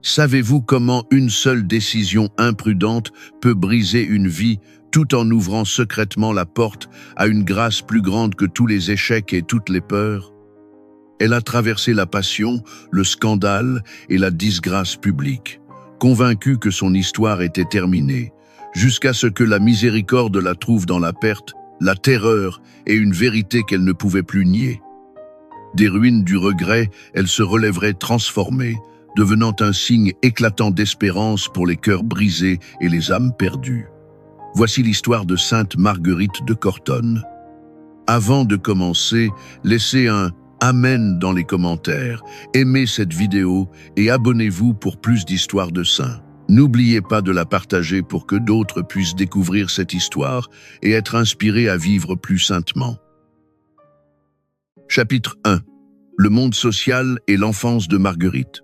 Savez-vous comment une seule décision imprudente peut briser une vie tout en ouvrant secrètement la porte à une grâce plus grande que tous les échecs et toutes les peurs? Elle a traversé la passion, le scandale et la disgrâce publique, convaincue que son histoire était terminée, jusqu'à ce que la miséricorde la trouve dans la perte, la terreur et une vérité qu'elle ne pouvait plus nier. Des ruines du regret, elle se relèverait transformée, devenant un signe éclatant d'espérance pour les cœurs brisés et les âmes perdues. Voici l'histoire de Sainte Marguerite de Cortone. Avant de commencer, laissez un Amen dans les commentaires, aimez cette vidéo et abonnez-vous pour plus d'histoires de saints. N'oubliez pas de la partager pour que d'autres puissent découvrir cette histoire et être inspirés à vivre plus saintement. Chapitre 1. Le monde social et l'enfance de Marguerite.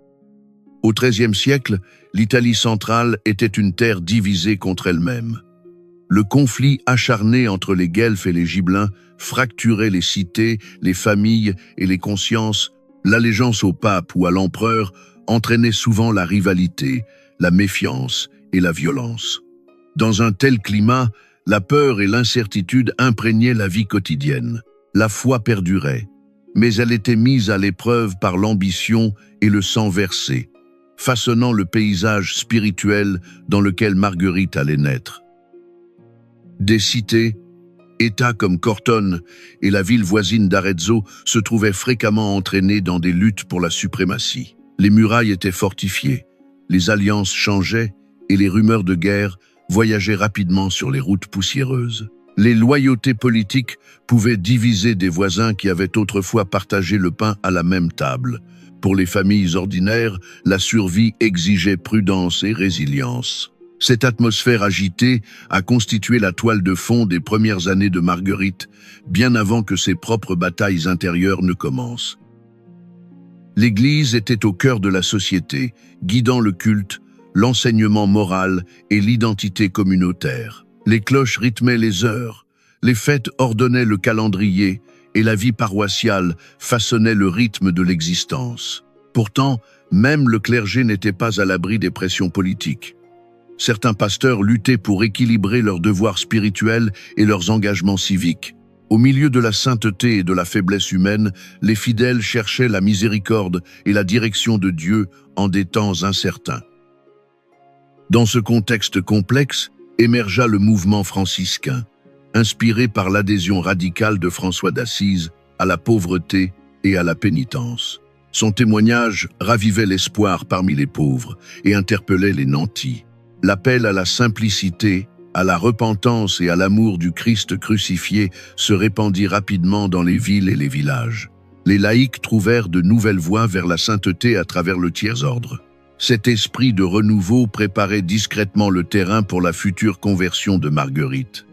Au XIIIe siècle, l'Italie centrale était une terre divisée contre elle-même. Le conflit acharné entre les Guelfes et les Gibelins fracturait les cités, les familles et les consciences. L'allégeance au pape ou à l'empereur entraînait souvent la rivalité, la méfiance et la violence. Dans un tel climat, la peur et l'incertitude imprégnaient la vie quotidienne. La foi perdurait, mais elle était mise à l'épreuve par l'ambition et le sang versé, façonnant le paysage spirituel dans lequel Marguerite allait naître. Des cités, États comme Cortone et la ville voisine d'Arezzo se trouvaient fréquemment entraînés dans des luttes pour la suprématie. Les murailles étaient fortifiées, les alliances changeaient et les rumeurs de guerre voyageaient rapidement sur les routes poussiéreuses. Les loyautés politiques pouvaient diviser des voisins qui avaient autrefois partagé le pain à la même table. Pour les familles ordinaires, la survie exigeait prudence et résilience. Cette atmosphère agitée a constitué la toile de fond des premières années de Marguerite, bien avant que ses propres batailles intérieures ne commencent. L'Église était au cœur de la société, guidant le culte, l'enseignement moral et l'identité communautaire. Les cloches rythmaient les heures, les fêtes ordonnaient le calendrier et la vie paroissiale façonnait le rythme de l'existence. Pourtant, même le clergé n'était pas à l'abri des pressions politiques. Certains pasteurs luttaient pour équilibrer leurs devoirs spirituels et leurs engagements civiques. Au milieu de la sainteté et de la faiblesse humaine, les fidèles cherchaient la miséricorde et la direction de Dieu en des temps incertains. Dans ce contexte complexe, émergea le mouvement franciscain, inspiré par l'adhésion radicale de François d'Assise à la pauvreté et à la pénitence. Son témoignage ravivait l'espoir parmi les pauvres et interpellait les nantis. L'appel à la simplicité, à la repentance et à l'amour du Christ crucifié se répandit rapidement dans les villes et les villages. Les laïcs trouvèrent de nouvelles voies vers la sainteté à travers le tiers-ordre. Cet esprit de renouveau préparait discrètement le terrain pour la future conversion de Marguerite.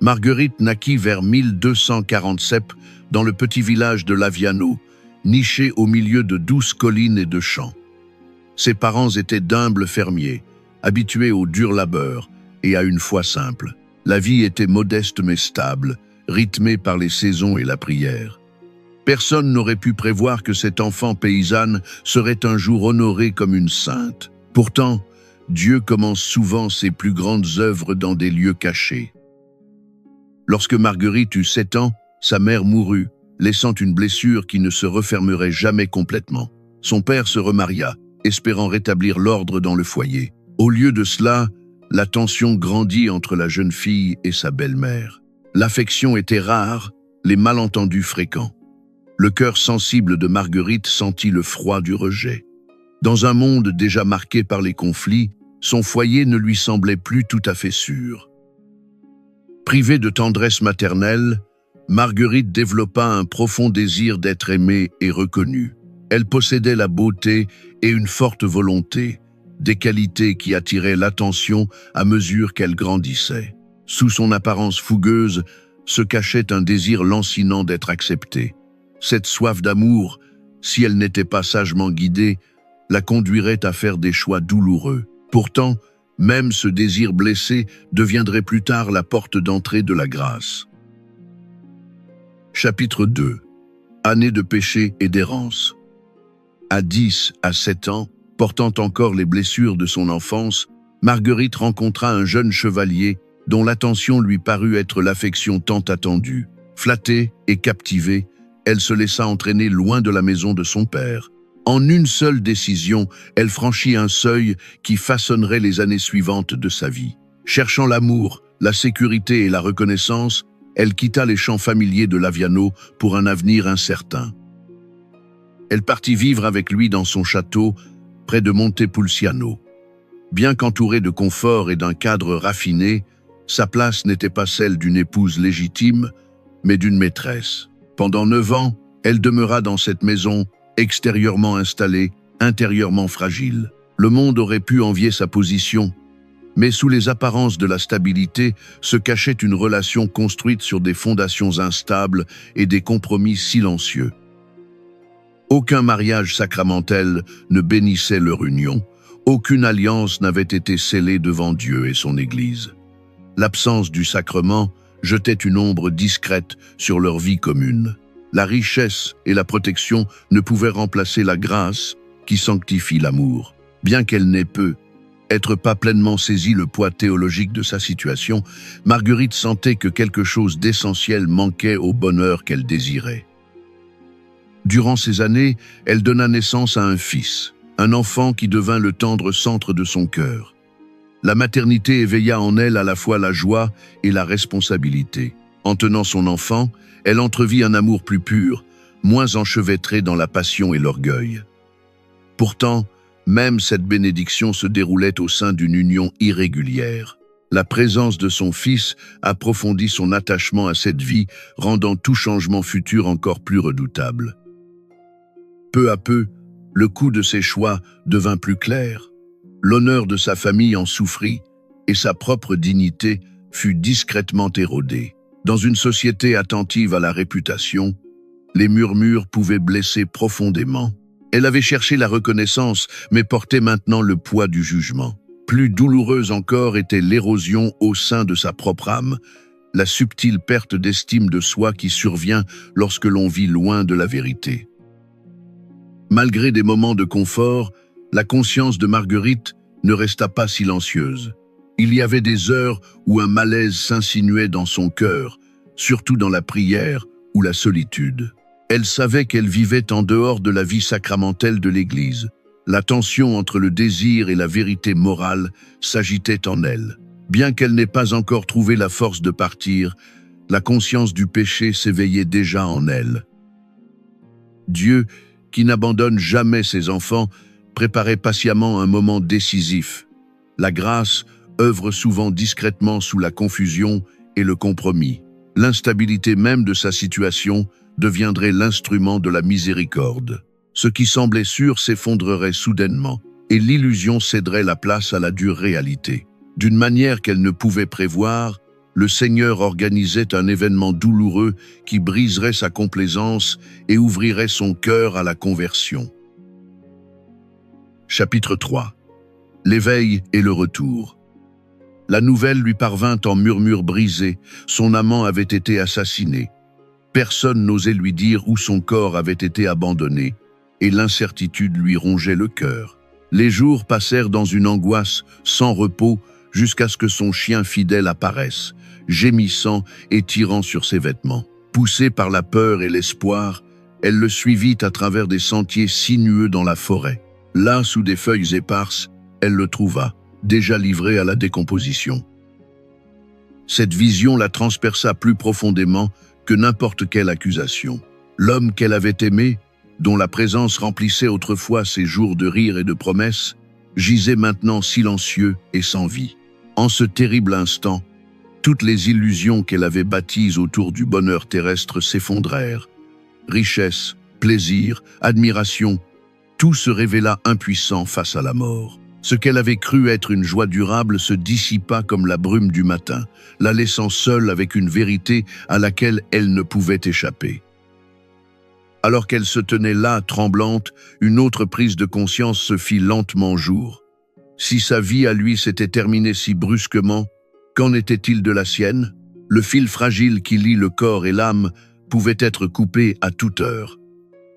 Marguerite naquit vers 1247 dans le petit village de Laviano, niché au milieu de douces collines et de champs. Ses parents étaient d'humbles fermiers, habitués au dur labeur et à une foi simple. La vie était modeste mais stable, rythmée par les saisons et la prière. Personne n'aurait pu prévoir que cette enfant paysanne serait un jour honorée comme une sainte. Pourtant, Dieu commence souvent ses plus grandes œuvres dans des lieux cachés. Lorsque Marguerite eut 7 ans, sa mère mourut, laissant une blessure qui ne se refermerait jamais complètement. Son père se remaria, espérant rétablir l'ordre dans le foyer. Au lieu de cela, la tension grandit entre la jeune fille et sa belle-mère. L'affection était rare, les malentendus fréquents. Le cœur sensible de Marguerite sentit le froid du rejet. Dans un monde déjà marqué par les conflits, son foyer ne lui semblait plus tout à fait sûr. Privée de tendresse maternelle, Marguerite développa un profond désir d'être aimée et reconnue. Elle possédait la beauté et une forte volonté, des qualités qui attiraient l'attention à mesure qu'elle grandissait. Sous son apparence fougueuse se cachait un désir lancinant d'être acceptée. Cette soif d'amour, si elle n'était pas sagement guidée, la conduirait à faire des choix douloureux. Pourtant, même ce désir blessé deviendrait plus tard la porte d'entrée de la grâce. Chapitre 2. Année de péché et d'errance. À 10 à 7 ans, Portant encore les blessures de son enfance, Marguerite rencontra un jeune chevalier dont l'attention lui parut être l'affection tant attendue. Flattée et captivée, elle se laissa entraîner loin de la maison de son père. En une seule décision, elle franchit un seuil qui façonnerait les années suivantes de sa vie. Cherchant l'amour, la sécurité et la reconnaissance, elle quitta les champs familiers de Laviano pour un avenir incertain. Elle partit vivre avec lui dans son château, près de Montepulciano. Bien qu'entourée de confort et d'un cadre raffiné, sa place n'était pas celle d'une épouse légitime, mais d'une maîtresse. Pendant 9 ans, elle demeura dans cette maison, extérieurement installée, intérieurement fragile. Le monde aurait pu envier sa position, mais sous les apparences de la stabilité se cachait une relation construite sur des fondations instables et des compromis silencieux. Aucun mariage sacramentel ne bénissait leur union, aucune alliance n'avait été scellée devant Dieu et son Église. L'absence du sacrement jetait une ombre discrète sur leur vie commune. La richesse et la protection ne pouvaient remplacer la grâce qui sanctifie l'amour. Bien qu'elle n'ait pu être pas pleinement saisie le poids théologique de sa situation, Marguerite sentait que quelque chose d'essentiel manquait au bonheur qu'elle désirait. Durant ces années, elle donna naissance à un fils, un enfant qui devint le tendre centre de son cœur. La maternité éveilla en elle à la fois la joie et la responsabilité. En tenant son enfant, elle entrevit un amour plus pur, moins enchevêtré dans la passion et l'orgueil. Pourtant, même cette bénédiction se déroulait au sein d'une union irrégulière. La présence de son fils approfondit son attachement à cette vie, rendant tout changement futur encore plus redoutable. Peu à peu, le coût de ses choix devint plus clair. L'honneur de sa famille en souffrit et sa propre dignité fut discrètement érodée. Dans une société attentive à la réputation, les murmures pouvaient blesser profondément. Elle avait cherché la reconnaissance, mais portait maintenant le poids du jugement. Plus douloureuse encore était l'érosion au sein de sa propre âme, la subtile perte d'estime de soi qui survient lorsque l'on vit loin de la vérité. Malgré des moments de confort, la conscience de Marguerite ne resta pas silencieuse. Il y avait des heures où un malaise s'insinuait dans son cœur, surtout dans la prière ou la solitude. Elle savait qu'elle vivait en dehors de la vie sacramentelle de l'Église. La tension entre le désir et la vérité morale s'agitait en elle. Bien qu'elle n'ait pas encore trouvé la force de partir, la conscience du péché s'éveillait déjà en elle. Dieu, qui n'abandonne jamais ses enfants, préparait patiemment un moment décisif. La grâce œuvre souvent discrètement sous la confusion et le compromis. L'instabilité même de sa situation deviendrait l'instrument de la miséricorde. Ce qui semblait sûr s'effondrerait soudainement, et l'illusion céderait la place à la dure réalité. D'une manière qu'elle ne pouvait prévoir, le Seigneur organisait un événement douloureux qui briserait sa complaisance et ouvrirait son cœur à la conversion. Chapitre 3. L'éveil et le retour. La nouvelle lui parvint en murmures brisés, son amant avait été assassiné. Personne n'osait lui dire où son corps avait été abandonné, et l'incertitude lui rongeait le cœur. Les jours passèrent dans une angoisse sans repos jusqu'à ce que son chien fidèle apparaisse, gémissant et tirant sur ses vêtements. Poussée par la peur et l'espoir, elle le suivit à travers des sentiers sinueux dans la forêt. Là, sous des feuilles éparses, elle le trouva, déjà livré à la décomposition. Cette vision la transperça plus profondément que n'importe quelle accusation. L'homme qu'elle avait aimé, dont la présence remplissait autrefois ses jours de rire et de promesses, gisait maintenant silencieux et sans vie. En ce terrible instant, toutes les illusions qu'elle avait bâties autour du bonheur terrestre s'effondrèrent. Richesse, plaisir, admiration, tout se révéla impuissant face à la mort. Ce qu'elle avait cru être une joie durable se dissipa comme la brume du matin, la laissant seule avec une vérité à laquelle elle ne pouvait échapper. Alors qu'elle se tenait là, tremblante, une autre prise de conscience se fit lentement jour. Si sa vie à lui s'était terminée si brusquement, qu'en était-il de la sienne? Le fil fragile qui lie le corps et l'âme pouvait être coupé à toute heure.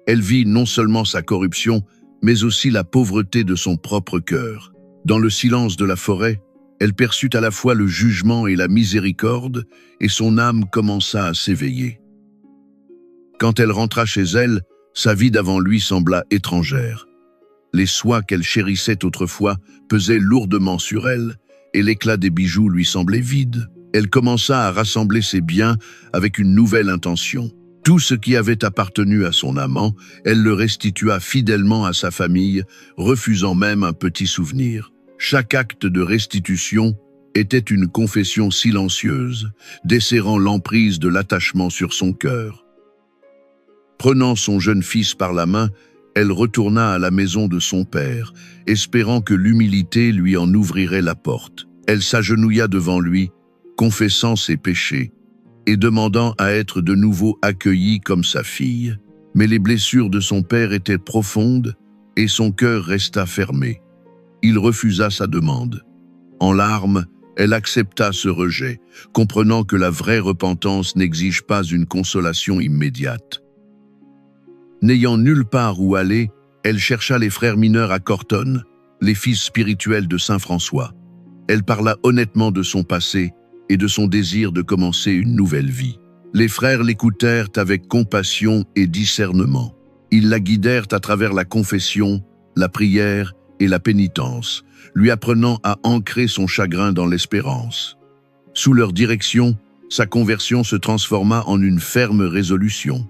Elle vit non seulement sa corruption, mais aussi la pauvreté de son propre cœur. Dans le silence de la forêt, elle perçut à la fois le jugement et la miséricorde, et son âme commença à s'éveiller. Quand elle rentra chez elle, sa vie d'avant lui sembla étrangère. Les soies qu'elle chérissait autrefois pesaient lourdement sur elle, et l'éclat des bijoux lui semblait vide. Elle commença à rassembler ses biens avec une nouvelle intention. Tout ce qui avait appartenu à son amant, elle le restitua fidèlement à sa famille, refusant même un petit souvenir. Chaque acte de restitution était une confession silencieuse, desserrant l'emprise de l'attachement sur son cœur. Prenant son jeune fils par la main, elle retourna à la maison de son père, espérant que l'humilité lui en ouvrirait la porte. Elle s'agenouilla devant lui, confessant ses péchés, et demandant à être de nouveau accueillie comme sa fille. Mais les blessures de son père étaient profondes, et son cœur resta fermé. Il refusa sa demande. En larmes, elle accepta ce rejet, comprenant que la vraie repentance n'exige pas une consolation immédiate. N'ayant nulle part où aller, elle chercha les frères mineurs à Corton, les fils spirituels de saint François. Elle parla honnêtement de son passé et de son désir de commencer une nouvelle vie. Les frères l'écoutèrent avec compassion et discernement. Ils la guidèrent à travers la confession, la prière et la pénitence, lui apprenant à ancrer son chagrin dans l'espérance. Sous leur direction, sa conversion se transforma en une ferme résolution.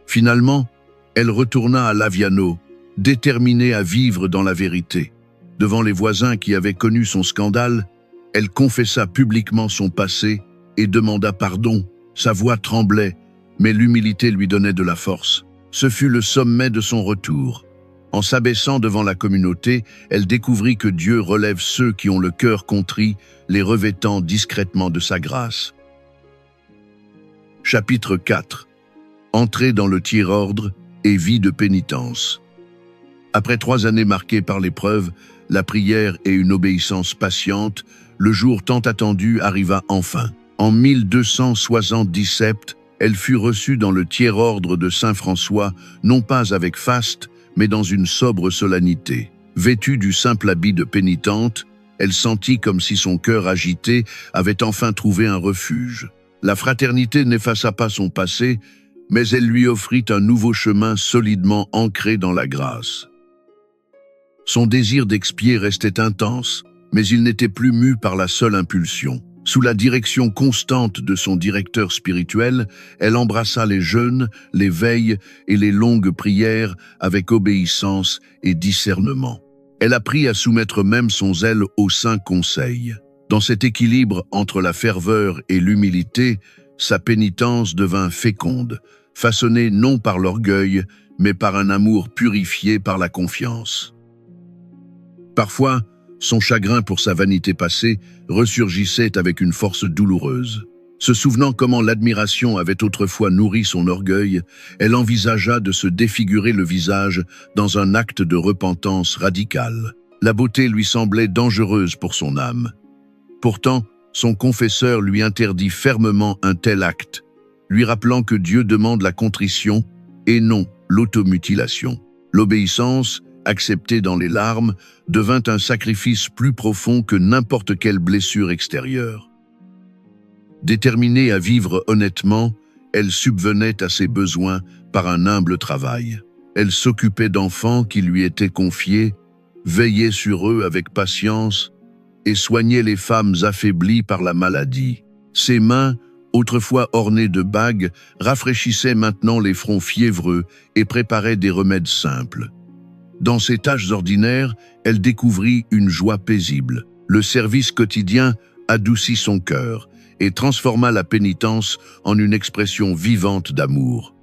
Finalement, elle retourna à Laviano, déterminée à vivre dans la vérité. Devant les voisins qui avaient connu son scandale, elle confessa publiquement son passé et demanda pardon. Sa voix tremblait, mais l'humilité lui donnait de la force. Ce fut le sommet de son retour. En s'abaissant devant la communauté, elle découvrit que Dieu relève ceux qui ont le cœur contrit, les revêtant discrètement de sa grâce. Chapitre 4. Entrée dans le tiers-ordre et vie de pénitence. Après 3 années marquées par l'épreuve, la prière et une obéissance patiente, le jour tant attendu arriva enfin. En 1277, elle fut reçue dans le tiers-ordre de Saint François, non pas avec faste, mais dans une sobre solennité. Vêtue du simple habit de pénitente, elle sentit comme si son cœur agité avait enfin trouvé un refuge. La fraternité n'effaça pas son passé, mais elle lui offrit un nouveau chemin solidement ancré dans la grâce. Son désir d'expier restait intense, mais il n'était plus mu par la seule impulsion. Sous la direction constante de son directeur spirituel, elle embrassa les jeûnes, les veilles et les longues prières avec obéissance et discernement. Elle apprit à soumettre même son zèle au saint conseil. Dans cet équilibre entre la ferveur et l'humilité, sa pénitence devint féconde, façonnée non par l'orgueil, mais par un amour purifié par la confiance. Parfois, son chagrin pour sa vanité passée ressurgissait avec une force douloureuse. Se souvenant comment l'admiration avait autrefois nourri son orgueil, elle envisagea de se défigurer le visage dans un acte de repentance radicale. La beauté lui semblait dangereuse pour son âme. Pourtant, son confesseur lui interdit fermement un tel acte, lui rappelant que Dieu demande la contrition et non l'automutilation. L'obéissance, acceptée dans les larmes, devint un sacrifice plus profond que n'importe quelle blessure extérieure. Déterminée à vivre honnêtement, elle subvenait à ses besoins par un humble travail. Elle s'occupait d'enfants qui lui étaient confiés, veillait sur eux avec patience et soignait les femmes affaiblies par la maladie. Ses mains, autrefois ornées de bagues, rafraîchissaient maintenant les fronts fiévreux et préparaient des remèdes simples. Dans ses tâches ordinaires, elle découvrit une joie paisible. Le service quotidien adoucit son cœur et transforma la pénitence en une expression vivante d'amour.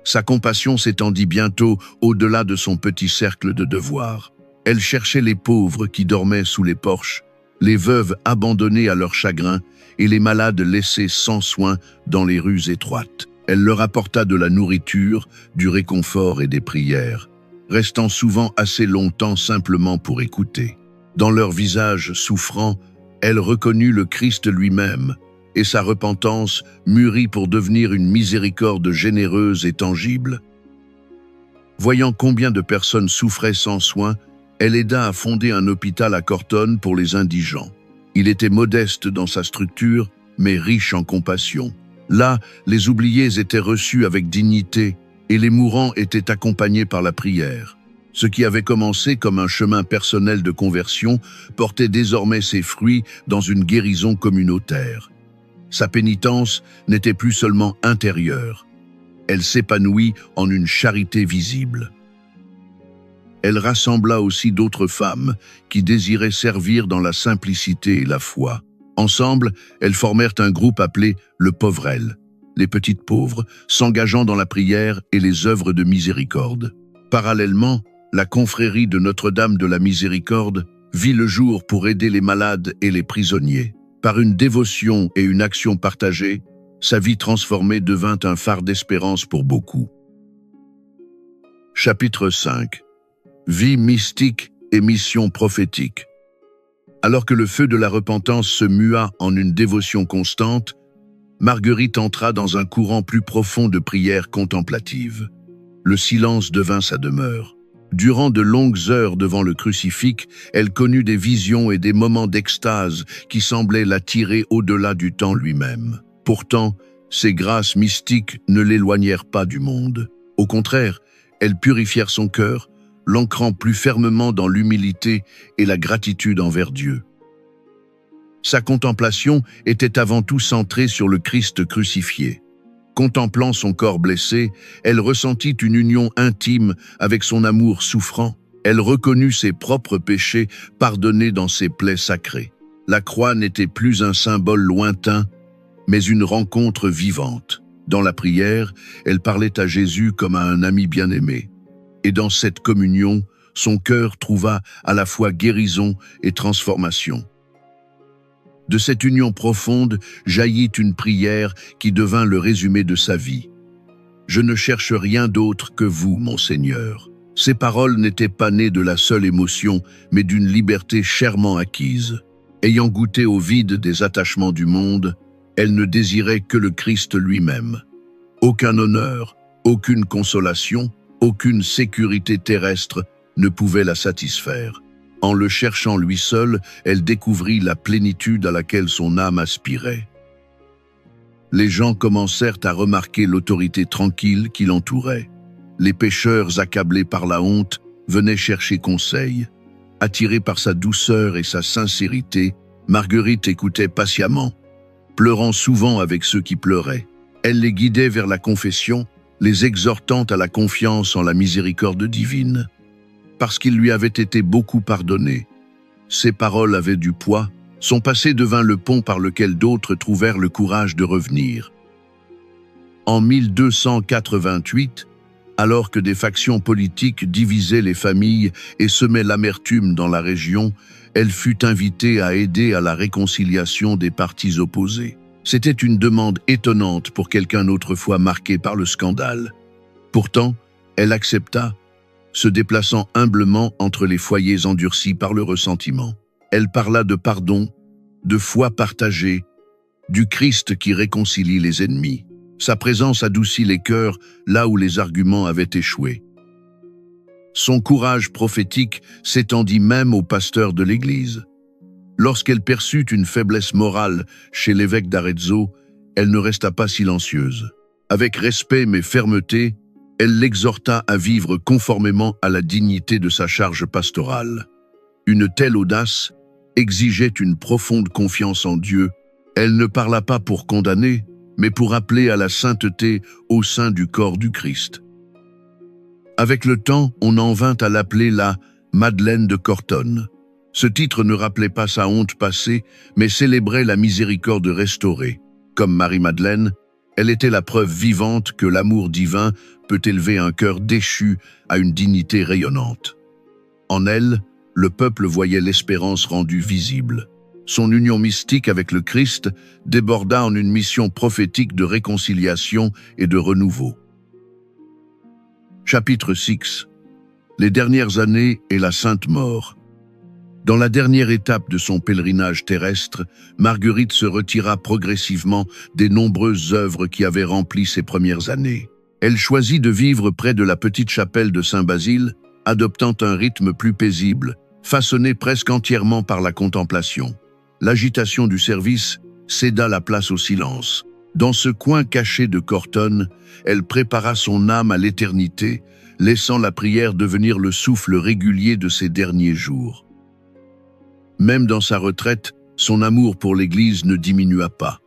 Sa compassion s'étendit bientôt au-delà de son petit cercle de devoirs. Elle cherchait les pauvres qui dormaient sous les porches, les veuves abandonnées à leur chagrin et les malades laissés sans soin dans les rues étroites. Elle leur apporta de la nourriture, du réconfort et des prières, restant souvent assez longtemps simplement pour écouter. Dans leur visage souffrant, elle reconnut le Christ lui-même, et sa repentance mûrit pour devenir une miséricorde généreuse et tangible. Voyant combien de personnes souffraient sans soins, elle aida à fonder un hôpital à Corton pour les indigents. Il était modeste dans sa structure, mais riche en compassion. Là, les oubliés étaient reçus avec dignité et les mourants étaient accompagnés par la prière. Ce qui avait commencé comme un chemin personnel de conversion portait désormais ses fruits dans une guérison communautaire. Sa pénitence n'était plus seulement intérieure. Elle s'épanouit en une charité visible. Elle rassembla aussi d'autres femmes qui désiraient servir dans la simplicité et la foi. Ensemble, elles formèrent un groupe appelé le Pauvrel, les petites pauvres, s'engageant dans la prière et les œuvres de miséricorde. Parallèlement, la confrérie de Notre-Dame de la Miséricorde vit le jour pour aider les malades et les prisonniers. Par une dévotion et une action partagée, sa vie transformée devint un phare d'espérance pour beaucoup. Chapitre 5. Vie mystique et mission prophétique. Alors que le feu de la repentance se mua en une dévotion constante, Marguerite entra dans un courant plus profond de prière contemplative. Le silence devint sa demeure. Durant de longues heures devant le crucifix, elle connut des visions et des moments d'extase qui semblaient la tirer au-delà du temps lui-même. Pourtant, ces grâces mystiques ne l'éloignèrent pas du monde. Au contraire, elles purifièrent son cœur, l'ancrant plus fermement dans l'humilité et la gratitude envers Dieu. Sa contemplation était avant tout centrée sur le Christ crucifié. Contemplant son corps blessé, elle ressentit une union intime avec son amour souffrant. Elle reconnut ses propres péchés pardonnés dans ses plaies sacrées. La croix n'était plus un symbole lointain, mais une rencontre vivante. Dans la prière, elle parlait à Jésus comme à un ami bien-aimé. Et dans cette communion, son cœur trouva à la fois guérison et transformation. De cette union profonde jaillit une prière qui devint le résumé de sa vie. « Je ne cherche rien d'autre que vous, mon Seigneur. » Ces paroles n'étaient pas nées de la seule émotion, mais d'une liberté chèrement acquise. Ayant goûté au vide des attachements du monde, elle ne désirait que le Christ lui-même. Aucun honneur, aucune consolation, aucune sécurité terrestre ne pouvait la satisfaire. En le cherchant lui seul, elle découvrit la plénitude à laquelle son âme aspirait. Les gens commencèrent à remarquer l'autorité tranquille qui l'entourait. Les pécheurs accablés par la honte venaient chercher conseil. Attirée par sa douceur et sa sincérité, Marguerite écoutait patiemment, pleurant souvent avec ceux qui pleuraient. Elle les guidait vers la confession, les exhortant à la confiance en la miséricorde divine. Parce qu'il lui avait été beaucoup pardonné, ses paroles avaient du poids, son passé devint le pont par lequel d'autres trouvèrent le courage de revenir. En 1288, alors que des factions politiques divisaient les familles et semaient l'amertume dans la région, elle fut invitée à aider à la réconciliation des partis opposés. C'était une demande étonnante pour quelqu'un autrefois marqué par le scandale. Pourtant, elle accepta, se déplaçant humblement entre les foyers endurcis par le ressentiment. Elle parla de pardon, de foi partagée, du Christ qui réconcilie les ennemis. Sa présence adoucit les cœurs là où les arguments avaient échoué. Son courage prophétique s'étendit même aux pasteurs de l'Église. Lorsqu'elle perçut une faiblesse morale chez l'évêque d'Arezzo, elle ne resta pas silencieuse. Avec respect mais fermeté, elle l'exhorta à vivre conformément à la dignité de sa charge pastorale. Une telle audace exigeait une profonde confiance en Dieu. Elle ne parla pas pour condamner, mais pour appeler à la sainteté au sein du corps du Christ. Avec le temps, on en vint à l'appeler la Madeleine de Corton. Ce titre ne rappelait pas sa honte passée, mais célébrait la miséricorde restaurée. Comme Marie-Madeleine, elle était la preuve vivante que l'amour divin peut élever un cœur déchu à une dignité rayonnante. En elle, le peuple voyait l'espérance rendue visible. Son union mystique avec le Christ déborda en une mission prophétique de réconciliation et de renouveau. Chapitre 6. Les dernières années et la Sainte Mort. Dans la dernière étape de son pèlerinage terrestre, Marguerite se retira progressivement des nombreuses œuvres qui avaient rempli ses premières années. Elle choisit de vivre près de la petite chapelle de Saint-Basile, adoptant un rythme plus paisible, façonné presque entièrement par la contemplation. L'agitation du service céda la place au silence. Dans ce coin caché de Cortone, elle prépara son âme à l'éternité, laissant la prière devenir le souffle régulier de ses derniers jours. Même dans sa retraite, son amour pour l'Église ne diminua pas.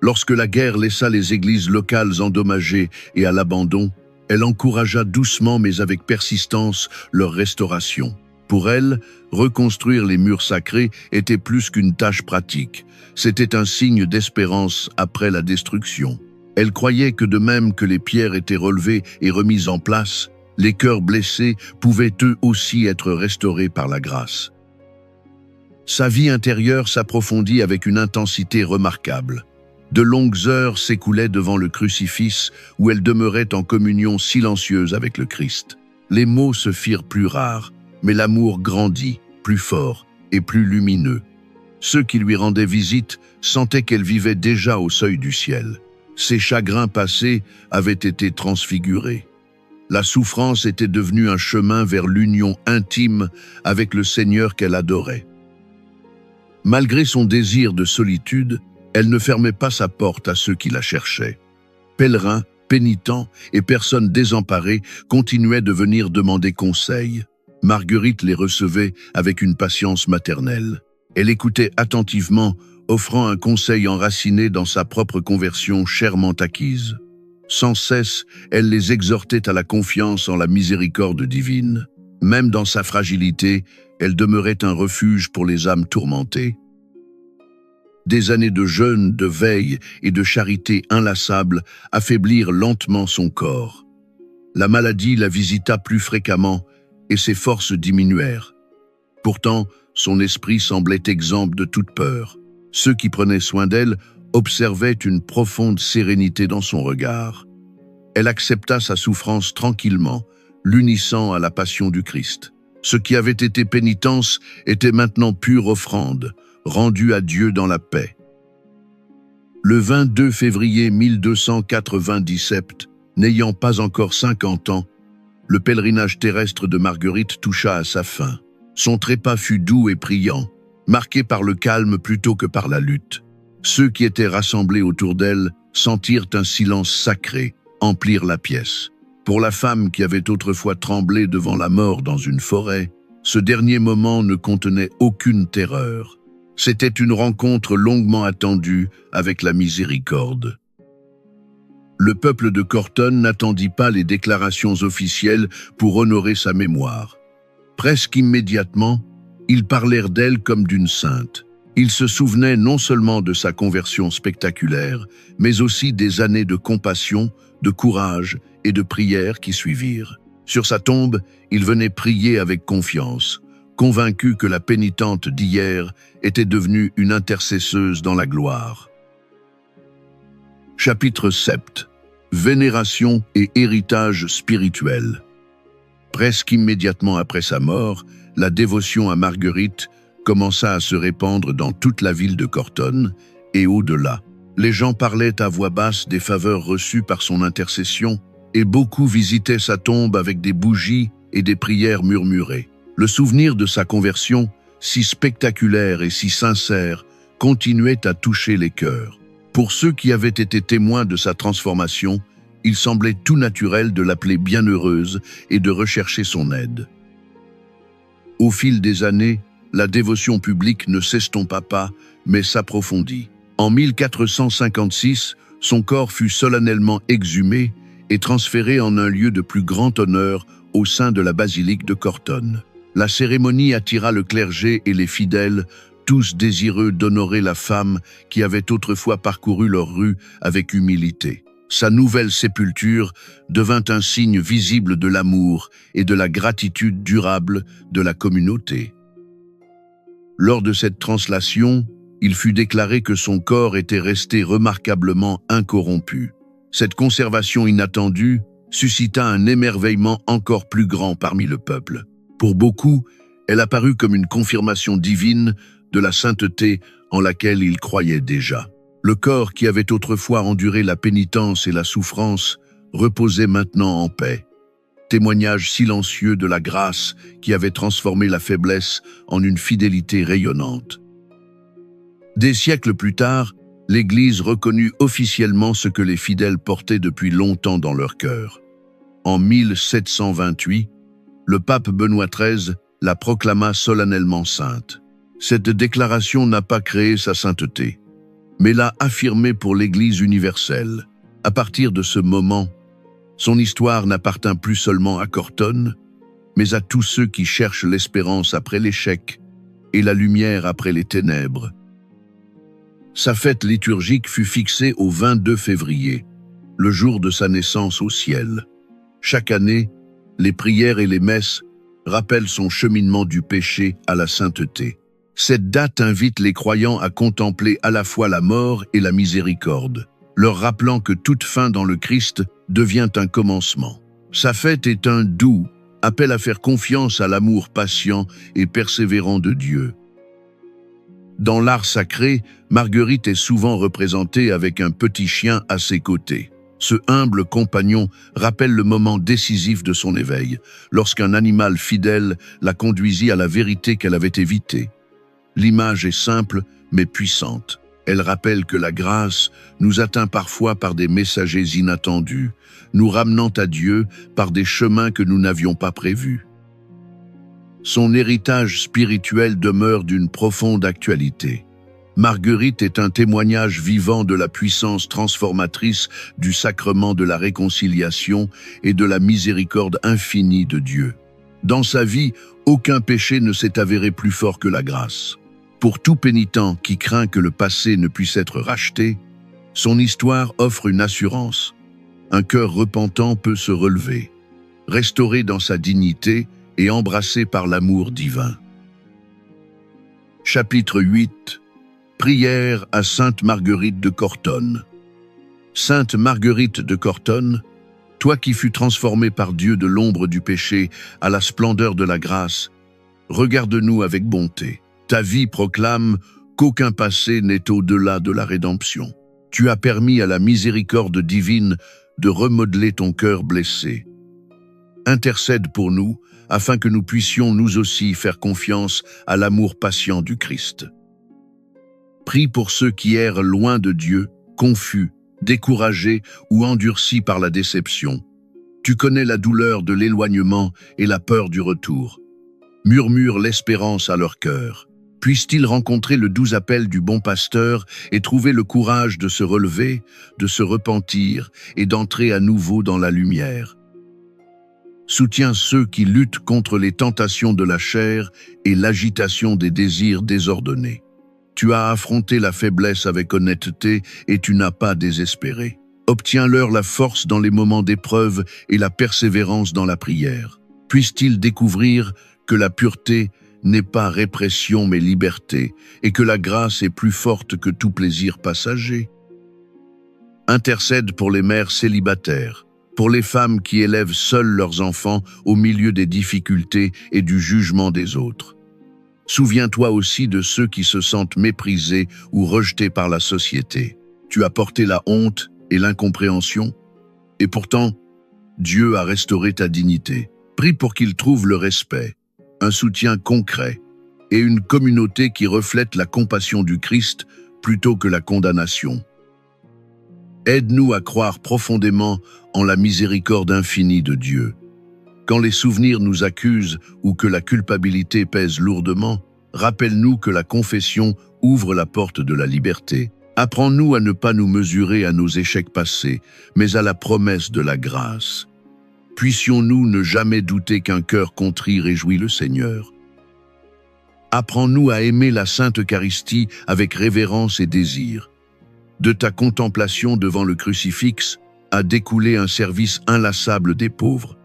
Lorsque la guerre laissa les églises locales endommagées et à l'abandon, elle encouragea doucement mais avec persistance leur restauration. Pour elle, reconstruire les murs sacrés était plus qu'une tâche pratique. C'était un signe d'espérance après la destruction. Elle croyait que de même que les pierres étaient relevées et remises en place, les cœurs blessés pouvaient eux aussi être restaurés par la grâce. Sa vie intérieure s'approfondit avec une intensité remarquable. De longues heures s'écoulaient devant le crucifix où elle demeurait en communion silencieuse avec le Christ. Les mots se firent plus rares, mais l'amour grandit, plus fort et plus lumineux. Ceux qui lui rendaient visite sentaient qu'elle vivait déjà au seuil du ciel. Ses chagrins passés avaient été transfigurés. La souffrance était devenue un chemin vers l'union intime avec le Seigneur qu'elle adorait. Malgré son désir de solitude, elle ne fermait pas sa porte à ceux qui la cherchaient. Pèlerins, pénitents et personnes désemparées continuaient de venir demander conseil. Marguerite les recevait avec une patience maternelle. Elle écoutait attentivement, offrant un conseil enraciné dans sa propre conversion chèrement acquise. Sans cesse, elle les exhortait à la confiance en la miséricorde divine. Même dans sa fragilité, elle demeurait un refuge pour les âmes tourmentées. Des années de jeûne, de veille et de charité inlassable affaiblirent lentement son corps. La maladie la visita plus fréquemment et ses forces diminuèrent. Pourtant, son esprit semblait exempt de toute peur. Ceux qui prenaient soin d'elle observaient une profonde sérénité dans son regard. Elle accepta sa souffrance tranquillement, l'unissant à la passion du Christ. Ce qui avait été pénitence était maintenant pure offrande, rendue à Dieu dans la paix. Le 22 février 1297, n'ayant pas encore 50 ans, le pèlerinage terrestre de Marguerite toucha à sa fin. Son trépas fut doux et priant, marqué par le calme plutôt que par la lutte. Ceux qui étaient rassemblés autour d'elle sentirent un silence sacré emplir la pièce. Pour la femme qui avait autrefois tremblé devant la mort dans une forêt, ce dernier moment ne contenait aucune terreur. C'était une rencontre longuement attendue avec la miséricorde. Le peuple de Cortone n'attendit pas les déclarations officielles pour honorer sa mémoire. Presque immédiatement, ils parlèrent d'elle comme d'une sainte. Ils se souvenaient non seulement de sa conversion spectaculaire, mais aussi des années de compassion, de courage et de prière qui suivirent. Sur sa tombe, ils venaient prier avec confiance, convaincus que la pénitente d'hier était devenue une intercesseuse dans la gloire. Chapitre 7. Vénération et héritage spirituel. Presque immédiatement après sa mort, la dévotion à Marguerite commença à se répandre dans toute la ville de Cortone et au-delà. Les gens parlaient à voix basse des faveurs reçues par son intercession et beaucoup visitaient sa tombe avec des bougies et des prières murmurées. Le souvenir de sa conversion, si spectaculaire et si sincère, continuait à toucher les cœurs. Pour ceux qui avaient été témoins de sa transformation, il semblait tout naturel de l'appeler bienheureuse et de rechercher son aide. Au fil des années, la dévotion publique ne s'estompa pas, mais s'approfondit. En 1456, son corps fut solennellement exhumé et transféré en un lieu de plus grand honneur au sein de la basilique de Cortone. La cérémonie attira le clergé et les fidèles, tous désireux d'honorer la femme qui avait autrefois parcouru leurs rues avec humilité. Sa nouvelle sépulture devint un signe visible de l'amour et de la gratitude durable de la communauté. Lors de cette translation, il fut déclaré que son corps était resté remarquablement incorrompu. Cette conservation inattendue suscita un émerveillement encore plus grand parmi le peuple. Pour beaucoup, elle apparut comme une confirmation divine de la sainteté en laquelle ils croyaient déjà. Le corps qui avait autrefois enduré la pénitence et la souffrance reposait maintenant en paix. Témoignage silencieux de la grâce qui avait transformé la faiblesse en une fidélité rayonnante. Des siècles plus tard, l'Église reconnut officiellement ce que les fidèles portaient depuis longtemps dans leur cœur. En 1728, le pape Benoît XIII la proclama solennellement sainte. Cette déclaration n'a pas créé sa sainteté, mais l'a affirmée pour l'Église universelle. À partir de ce moment, son histoire n'appartint plus seulement à Corton, mais à tous ceux qui cherchent l'espérance après l'échec et la lumière après les ténèbres. Sa fête liturgique fut fixée au 22 février, le jour de sa naissance au ciel. Chaque année, les prières et les messes rappellent son cheminement du péché à la sainteté. Cette date invite les croyants à contempler à la fois la mort et la miséricorde, leur rappelant que toute fin dans le Christ devient un commencement. Sa fête est un doux appel à faire confiance à l'amour patient et persévérant de Dieu. Dans l'art sacré, Marguerite est souvent représentée avec un petit chien à ses côtés. Ce humble compagnon rappelle le moment décisif de son éveil, lorsqu'un animal fidèle la conduisit à la vérité qu'elle avait évitée. L'image est simple, mais puissante. Elle rappelle que la grâce nous atteint parfois par des messagers inattendus, nous ramenant à Dieu par des chemins que nous n'avions pas prévus. Son héritage spirituel demeure d'une profonde actualité. Marguerite est un témoignage vivant de la puissance transformatrice du sacrement de la réconciliation et de la miséricorde infinie de Dieu. Dans sa vie, aucun péché ne s'est avéré plus fort que la grâce. Pour tout pénitent qui craint que le passé ne puisse être racheté, son histoire offre une assurance. Un cœur repentant peut se relever, restauré dans sa dignité et embrassé par l'amour divin. Chapitre 8. Prière à Sainte Marguerite de Corton. Sainte Marguerite de Corton, toi qui fus transformée par Dieu de l'ombre du péché à la splendeur de la grâce, regarde-nous avec bonté. Ta vie proclame qu'aucun passé n'est au-delà de la rédemption. Tu as permis à la miséricorde divine de remodeler ton cœur blessé. Intercède pour nous, afin que nous puissions nous aussi faire confiance à l'amour patient du Christ. Prie pour ceux qui errent loin de Dieu, confus, découragés ou endurcis par la déception. Tu connais la douleur de l'éloignement et la peur du retour. Murmure l'espérance à leur cœur. Puissent-ils rencontrer le doux appel du bon pasteur et trouver le courage de se relever, de se repentir et d'entrer à nouveau dans la lumière. Soutiens ceux qui luttent contre les tentations de la chair et l'agitation des désirs désordonnés. Tu as affronté la faiblesse avec honnêteté et tu n'as pas désespéré. Obtiens-leur la force dans les moments d'épreuve et la persévérance dans la prière. Puissent-ils découvrir que la pureté n'est pas répression mais liberté, et que la grâce est plus forte que tout plaisir passager. Intercède pour les mères célibataires, pour les femmes qui élèvent seules leurs enfants au milieu des difficultés et du jugement des autres. Souviens-toi aussi de ceux qui se sentent méprisés ou rejetés par la société. Tu as porté la honte et l'incompréhension, et pourtant, Dieu a restauré ta dignité. Prie pour qu'ils trouvent le respect, un soutien concret et une communauté qui reflète la compassion du Christ plutôt que la condamnation. Aide-nous à croire profondément en la miséricorde infinie de Dieu. Quand les souvenirs nous accusent ou que la culpabilité pèse lourdement, rappelle-nous que la confession ouvre la porte de la liberté. Apprends-nous à ne pas nous mesurer à nos échecs passés, mais à la promesse de la grâce. Puissions-nous ne jamais douter qu'un cœur contrit réjouit le Seigneur. Apprends-nous à aimer la Sainte Eucharistie avec révérence et désir. De ta contemplation devant le crucifix a découlé un service inlassable des pauvres.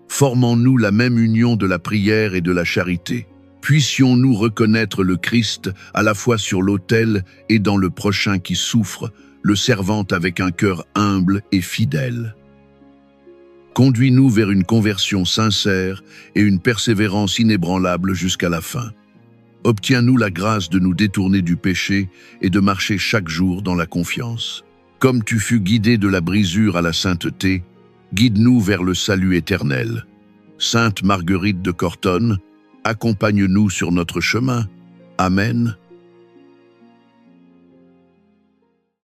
Formons-nous la même union de la prière et de la charité. Puissions-nous reconnaître le Christ à la fois sur l'autel et dans le prochain qui souffre, le servant avec un cœur humble et fidèle. Conduis-nous vers une conversion sincère et une persévérance inébranlable jusqu'à la fin. Obtiens-nous la grâce de nous détourner du péché et de marcher chaque jour dans la confiance. Comme tu fus guidé de la brisure à la sainteté, guide-nous vers le salut éternel. Sainte Marguerite de Cortone, accompagne-nous sur notre chemin. Amen.